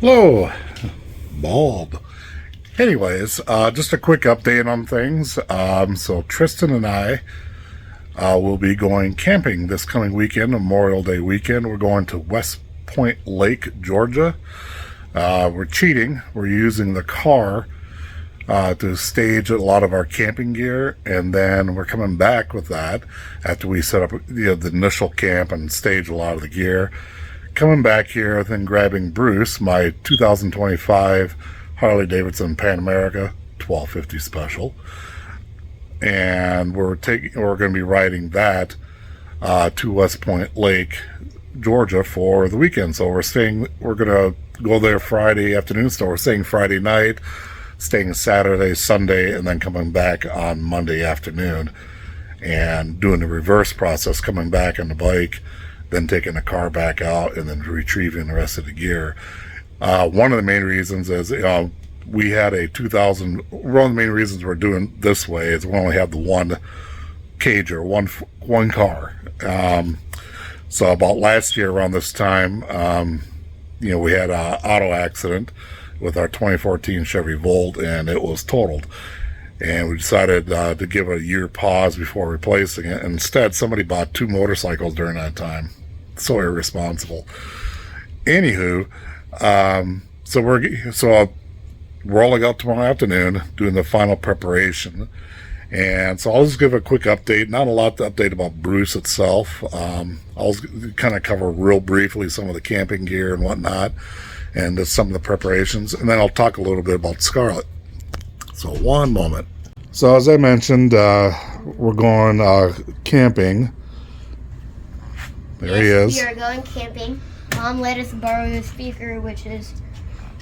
Hello, bald. Anyways, just a quick update on things. So Tristan and I will be going camping this coming weekend, Memorial Day weekend. We're going to West Point Lake, Georgia. We're cheating. We're using the car to stage a lot of our camping gear, and then we're coming back with that after we set up the initial camp and stage a lot of the gear. Coming back here, then grabbing Bruce, my 2025 Harley-Davidson Pan America 1250 Special, and we're going to be riding that to West Point Lake, Georgia for the weekend. So we're going to go there Friday afternoon. So we're staying Friday night, staying Saturday, Sunday, and then coming back on Monday afternoon and doing the reverse process, coming back on the bike, then taking the car back out and then retrieving the rest of the gear. One of the main reasons is we had a 2000. One of the main reasons we're doing this way is we only have the one cager, one car. So about last year around this time, we had an auto accident with our 2014 Chevy Volt, and it was totaled. And we decided to give it a year pause before replacing it. Instead, somebody bought 2 motorcycles during that time. So irresponsible. Anywho, so we're rolling out tomorrow afternoon, doing the final preparation. And so I'll just give a quick update. Not a lot to update about Bruce itself. I'll kind of cover real briefly some of the camping gear and whatnot, and just some of the preparations. And then I'll talk a little bit about Scarlett. So one moment. So as I mentioned, we're going camping. There he is. We are going camping. Mom let us borrow the speaker, which is,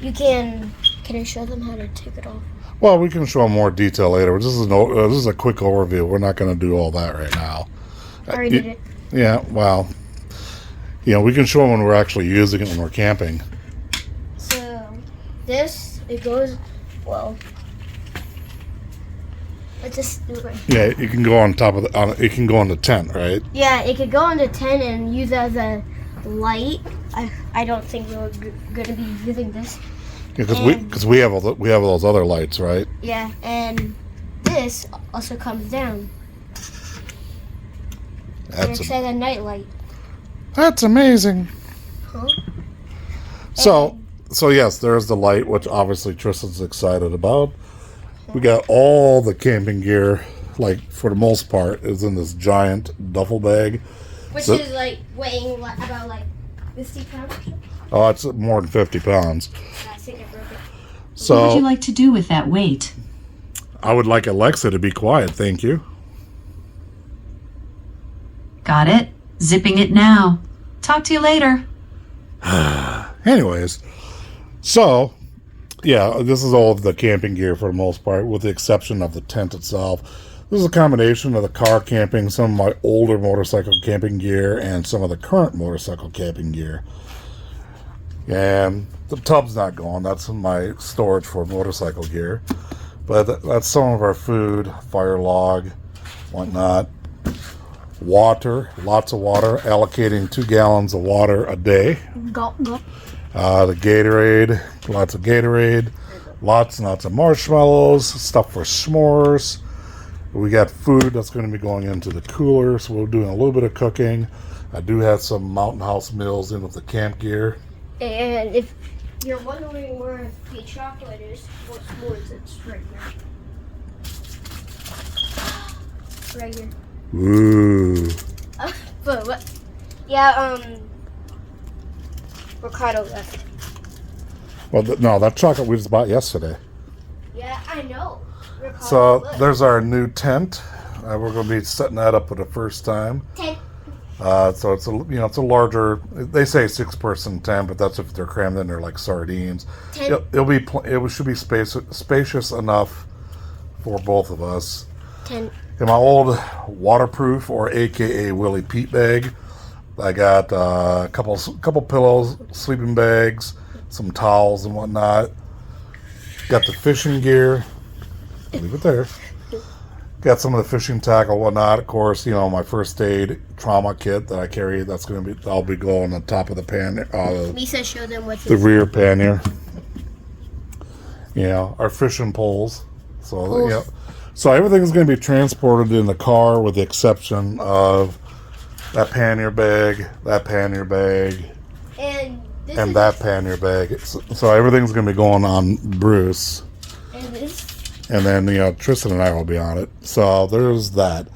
can I show them how to take it off? Well, we can show them more detail later. This is a quick overview. We're not going to do all that right now. I already did it. Yeah, well, we can show them when we're actually using it when we're camping. So, it goes, let's just do it right here. Yeah, it can go on top of it can go on the tent, right? Yeah, it could go on the tent and use as a light. I don't think we're going to be using this. Because we have those other lights, right? Yeah, and this also comes down. It's like a night light. That's amazing. Huh? So yes, there's the light, which obviously Tristan's excited about. We got all the camping gear, like for the most part, is in this giant duffel bag. Which is like weighing about like 50 pounds or something? Oh, it's more than 50 pounds. I think I broke it. So, what would you like to do with that weight? I would like Alexa to be quiet, thank you. Got it. Zipping it now. Talk to you later. Anyways, so, yeah, this is all of the camping gear for the most part, with the exception of the tent itself. This is a combination of the car camping, some of my older motorcycle camping gear, and some of the current motorcycle camping gear. And the tub's not gone. That's my storage for motorcycle gear. But that's some of our food, fire log, whatnot. Water, lots of water, allocating 2 gallons of water a day. Go. The Gatorade, lots of Gatorade, lots and lots of marshmallows, stuff for s'mores. We got food that's going to be going into the cooler, so we're doing a little bit of cooking. I do have some Mountain House meals in with the camp gear. And if you're wondering where the chocolate is, what s'mores, it's right here. Right here. Ooh. But what? Yeah, Ricardo left. Well, no, that chocolate we just bought yesterday. Yeah, I know. Ricardo So left. there's our new tent. We're going to be setting that up for the first time. Tent. So it's it's a larger. They say 6-person tent, but that's if they're crammed in there like sardines. It should be spacious enough for both of us. Tent. In my old waterproof, or AKA Willie Pete bag, I got a couple pillows, sleeping bags, some towels and whatnot. Got the fishing gear. Leave it there. Got some of the fishing tackle, whatnot. Of course, my first aid trauma kit that I carry. I'll be going on the top of the pan. Lisa, show them what's The rear pannier. Our fishing poles. So so everything's going to be transported in the car with the exception of that pannier bag, and that pannier bag. So everything's going to be going on Bruce. And then, Tristan and I will be on it. So there's that.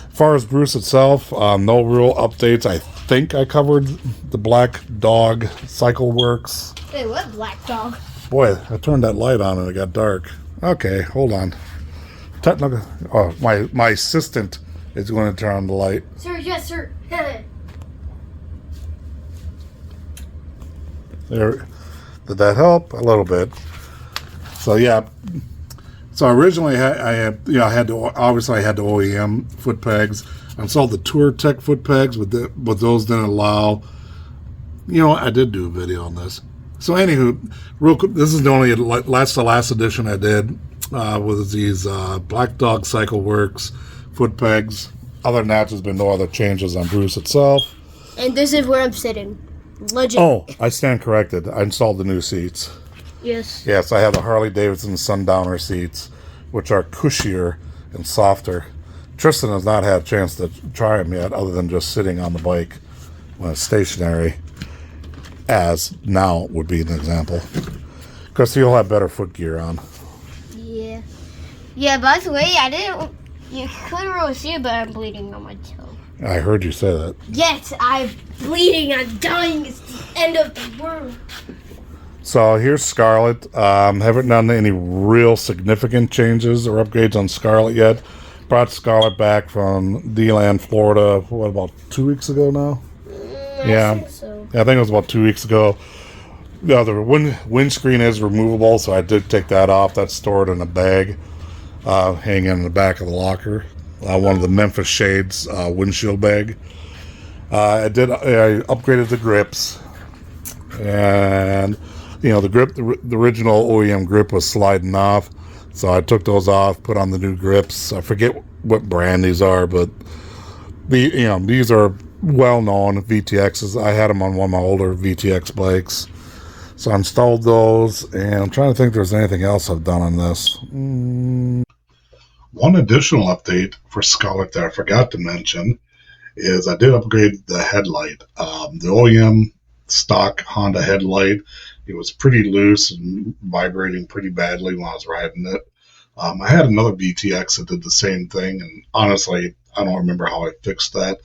As far as Bruce itself, no real updates. I think I covered the Black Dog Cycle Works. Wait, what Black Dog? Boy, I turned that light on and it got dark. Okay, hold on. Technical. Oh, my assistant is going to turn on the light. Sir, yes, sir. There. Did that help? A little bit. So yeah. So originally I had the OEM foot pegs. I installed the Tour Tech foot pegs, but those didn't allow. I did do a video on this. So anywho, real quick, this is the last edition I did with these Black Dog Cycle Works foot pegs. Other than that, there's been no other changes on Bruce itself. And this is where I'm sitting. Legend. Oh, I stand corrected. I installed the new seats. Yes. Yes, I have the Harley-Davidson Sundowner seats, which are cushier and softer. Tristan has not had a chance to try them yet, other than just sitting on the bike when it's stationary, as now would be an example. Because he'll have better foot gear on. Yeah. Yeah, by the way, you couldn't really see it, but I'm bleeding on my toe. I heard you say that. Yes, I'm bleeding. I'm dying. It's the end of the world. So here's Scarlett. Haven't done any real significant changes or upgrades on Scarlett yet. Brought Scarlett back from D-Land, Florida, about 2 weeks ago now? I think so. Yeah, I think it was about 2 weeks ago. The windscreen is removable, so I did take that off. That's stored in a bag, hanging in the back of the locker. One of the Memphis Shades windshield bag. I upgraded the grips, and the grip, the original OEM grip was sliding off, so I took those off, put on the new grips. I forget what brand these are, but these are well-known VTXs. I had them on one of my older VTX bikes, so I installed those, and I'm trying to think if there's anything else I've done on this. One additional update for Scarlett that I forgot to mention is I did upgrade the headlight. The OEM stock Honda headlight, it was pretty loose and vibrating pretty badly when I was riding it. I had another VTX that did the same thing, and honestly, I don't remember how I fixed that,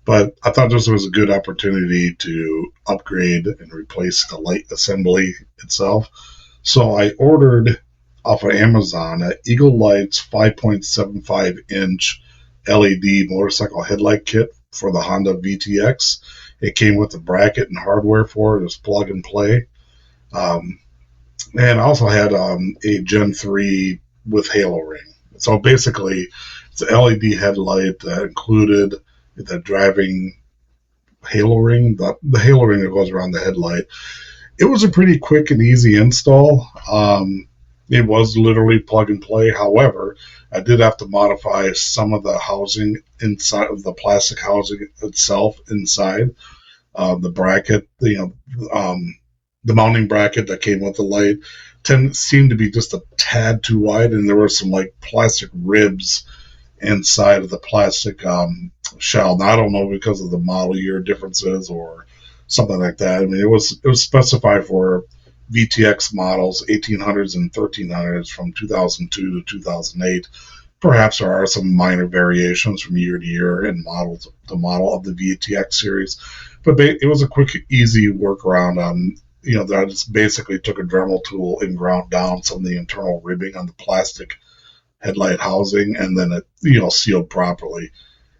but I thought this was a good opportunity to upgrade and replace the light assembly itself. So I ordered off of Amazon a Eagle Lights 5.75 inch LED motorcycle headlight kit for the Honda VTX. It came with the bracket and hardware for it. It was plug and play. And I also had a Gen 3 with halo ring. So basically, it's an LED headlight that included the driving halo ring, the halo ring that goes around the headlight. It was a pretty quick and easy install. It was literally plug and play. However, I did have to modify some of the housing inside of the plastic housing itself inside. The bracket, the mounting bracket that came with the light seemed to be just a tad too wide, and there were some plastic ribs inside of the plastic shell. Now, I don't know because of the model year differences or something like that. I mean, it was specified for VTX models, 1800s and 1300s from 2002 to 2008. Perhaps there are some minor variations from year to year and model to model of the VTX series, but it was a quick, easy workaround. That I just basically took a Dremel tool and ground down some of the internal ribbing on the plastic headlight housing, and then it sealed properly.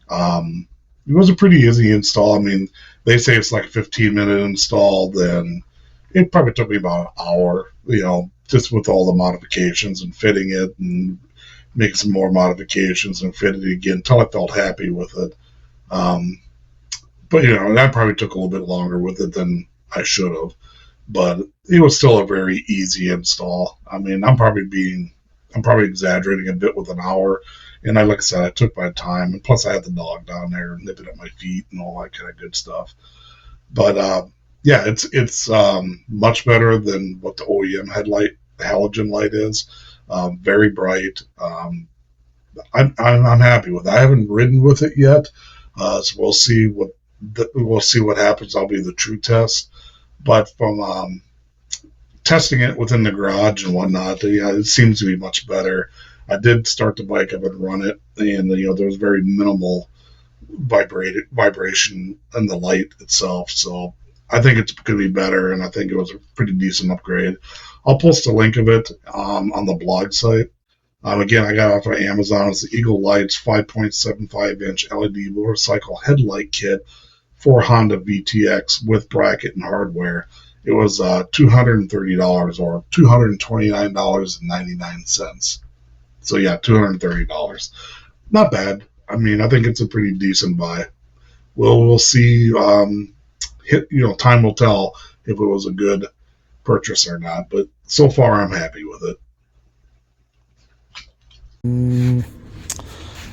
It was a pretty easy install. I mean, they say it's like a 15-minute install. Then it probably took me about an hour, just with all the modifications and fitting it and making some more modifications and fitting it again until I felt happy with it. But that probably took a little bit longer with it than I should have. But it was still a very easy install. I mean, I'm probably exaggerating a bit with an hour. And like I said, I took my time, and plus I had the dog down there nipping at my feet and all that kind of good stuff. But yeah, it's much better than what the OEM headlight halogen light is. Very bright. I'm happy with it. I haven't ridden with it yet, so we'll see what happens. I'll be the true test, but from testing it within the garage and whatnot, yeah, it seems to be much better. I did start the bike up and run it, and there was very minimal vibration in the light itself. So I think it's going to be better, and I think it was a pretty decent upgrade. I'll post a link of it on the blog site. Again, I got it off of Amazon. It's the Eagle Lights 5.75-inch LED motorcycle headlight kit for Honda VTX with bracket and hardware. It was $230 or $229.99. So yeah, $230. Not bad. I mean, I think it's a pretty decent buy. We'll see. Time will tell if it was a good purchase or not. But so far, I'm happy with it.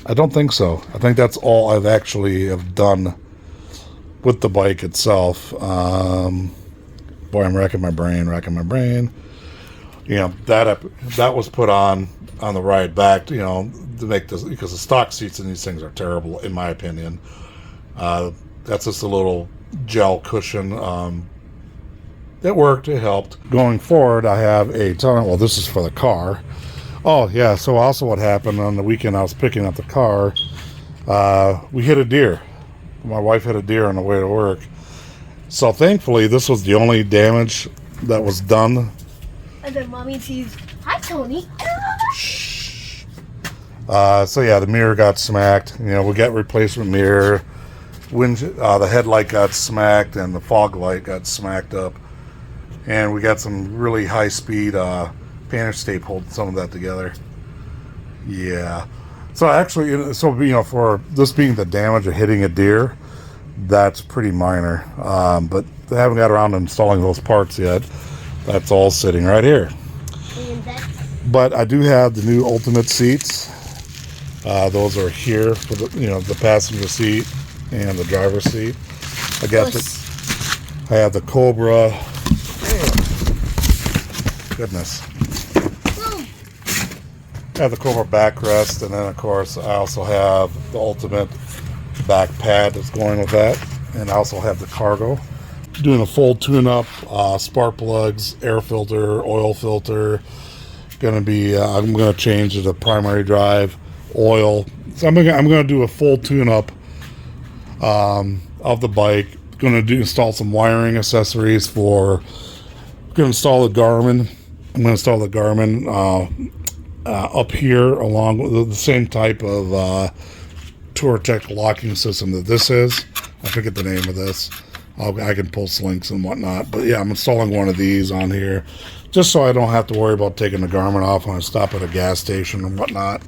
I don't think so. I think that's all I've actually have done with the bike itself. Boy, I'm racking my brain. That was put on the ride back, to make this, because the stock seats in these things are terrible, in my opinion. That's just a little gel cushion. It worked. It helped. Going forward, I have this is for the car. Oh, yeah, so also what happened on the weekend, I was picking up the car. We hit a deer. My wife hit a deer on the way to work. So thankfully, this was the only damage that was done. And then Mommy sees, hi, Tony. Shh. So yeah, the mirror got smacked. We got replacement mirror. The headlight got smacked, and the fog light got smacked up. And we got some really high-speed Spanish tape holding some of that together. Yeah. So actually, for this being the damage of hitting a deer, that's pretty minor. But I haven't got around to installing those parts yet. That's all sitting right here. But I do have the new Ultimate seats. Those are here for the passenger seat and the driver's seat. I have the Cobra. Goodness. I have the Cobra backrest, and then of course I also have the Ultimate back pad that's going with that, and I also have the cargo. Doing a full tune-up, spark plugs, air filter, oil filter. I'm gonna change the primary drive, oil. So I'm gonna do a full tune-up of the bike. Install some wiring accessories gonna install the Garmin. I'm gonna install the Garmin up here, along with the same type of TourTech locking system that this is. I forget the name of this. I can post links and whatnot. But yeah, I'm installing one of these on here, just so I don't have to worry about taking the Garmin off when I stop at a gas station and whatnot.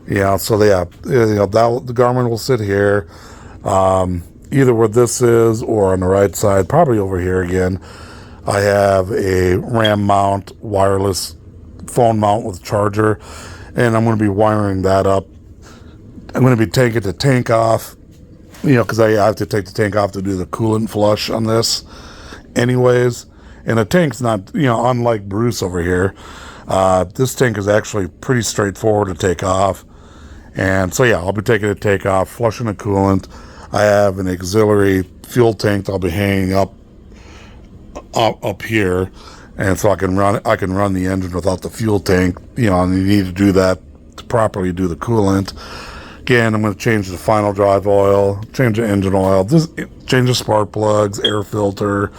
Yeah, so yeah, the Garmin will sit here, either where this is or on the right side, probably over here again. I have a RAM mount, wireless phone mount with charger, and I'm going to be wiring that up. I'm going to be taking the tank off, because I have to take the tank off to do the coolant flush on this anyways. And the tank's not, unlike Bruce over here, this tank is actually pretty straightforward to take off. And so yeah, I'll be taking the tank off, flushing the coolant. I have an auxiliary fuel tank that I'll be hanging up here, and so I can run the engine without the fuel tank. And you need to do that to properly do the coolant. Again, I'm going to change the final drive oil, change the engine oil, change the spark plugs, air filter,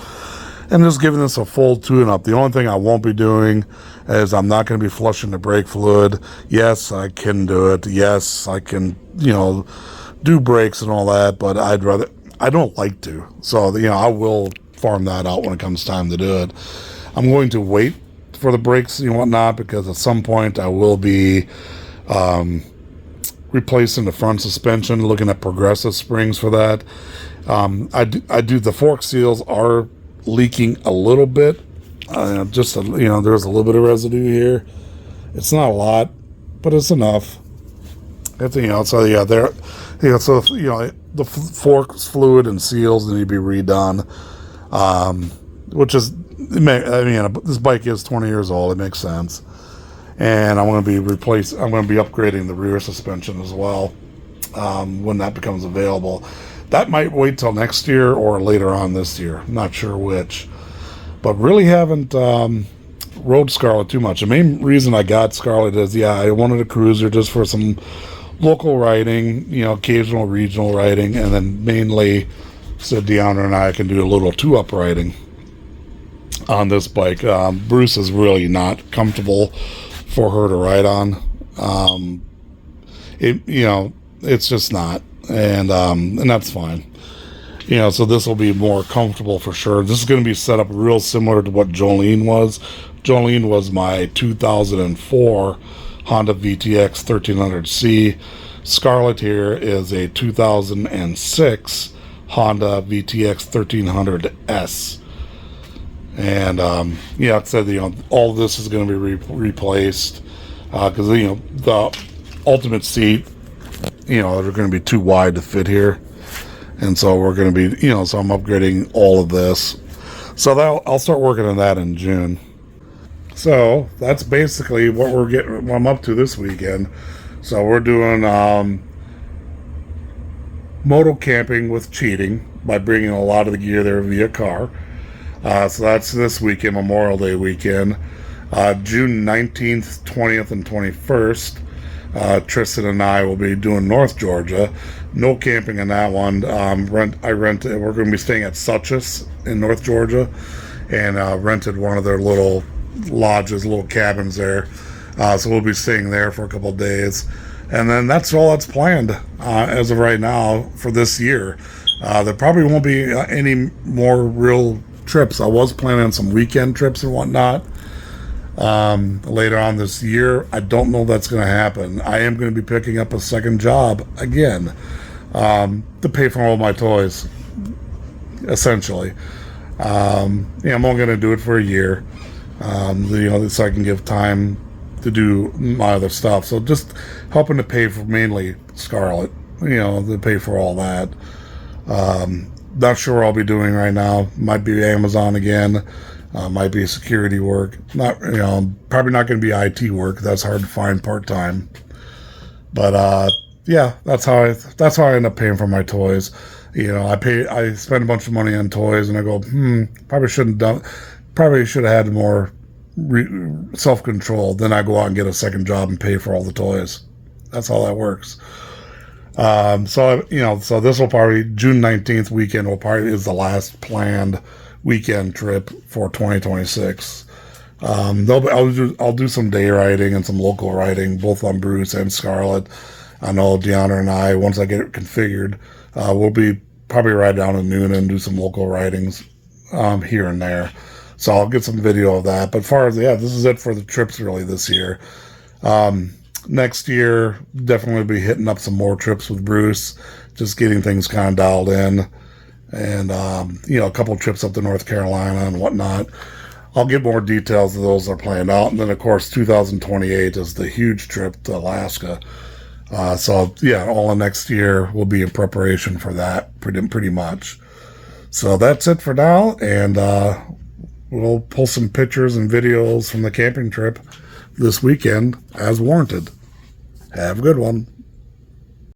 and just giving this a full tune-up. The only thing I won't be doing is I'm not going to be flushing the brake fluid. Yes, I can do it. Yes, I can, do brakes and all that, but I don't like to. So, I will farm that out when it comes time to do it. I'm going to wait for the brakes and whatnot, because at some point I will be replacing the front suspension, looking at progressive springs for that. The fork seals are leaking a little bit. There's a little bit of residue here. It's not a lot, but it's enough. It's, so yeah, so the forks, fluid, and seals need to be redone. Which is, this bike is 20 years old. It makes sense. And I'm going to be upgrading the rear suspension as well when that becomes available. That might wait till next year or later on this year. Not sure which. But really haven't rode Scarlett too much. The main reason I got Scarlett is, I wanted a cruiser just for some local riding, occasional regional riding, and then mainly so Deanna and I can do a little two-up riding on this bike. Bruce is really not comfortable for her to ride on. It's just not, and that's fine. So this will be more comfortable for sure. This is going to be set up real similar to what Jolene was. Jolene was my 2004 Honda VTX 1300C. Scarlett here is a 2006 Honda VTX 1300S. And it said all of this is going to be replaced because the ultimate seat they're going to be too wide to fit here, and so we're going to be so I'm upgrading all of this. So I'll start working on that in June. So that's basically what I'm up to this weekend. So we're doing moto camping with cheating by bringing a lot of the gear there via car. So that's this weekend, Memorial Day weekend. June 19th, 20th, and 21st, Tristan and I will be doing North Georgia. No camping in that one. We're going to be staying at Suchess in North Georgia, and rented one of their little lodges, little cabins there. So we'll be staying there for a couple of days. And then that's all that's planned as of right now for this year. There probably won't be any more real trips. I was planning on some weekend trips and whatnot later on this year. I don't know if that's going to happen. I am going to be picking up a second job again to pay for all my toys, essentially. I'm only going to do it for a year, so I can give time to do my other stuff. So just helping to pay for mainly Scarlett, to pay for all that. Not sure what I'll be doing right now. Might be Amazon again. Might be security work. Not, probably not going to be IT work. That's hard to find part-time. But, that's how I end up paying for my toys. I spend a bunch of money on toys and I go, probably should have had more self-control. Then I go out and get a second job and pay for all the toys. That's how that works. So this will probably, June 19th weekend is the last planned weekend trip for 2026. I'll do some day riding and some local riding, both on Bruce and Scarlett. I know Deanna and I, once I get it configured, we'll be probably ride down to noon and do some local ridings, here and there. So I'll get some video of that. But as far as, this is it for the trips really this year. Next year, definitely be hitting up some more trips with Bruce, just getting things kind of dialed in, and a couple trips up to North Carolina and whatnot. I'll get more details of those that are planned out, and then of course 2028 is the huge trip to Alaska. All of next year will be in preparation for that, pretty much. So that's it for now, and we'll pull some pictures and videos from the camping trip this weekend as warranted. Have a good one.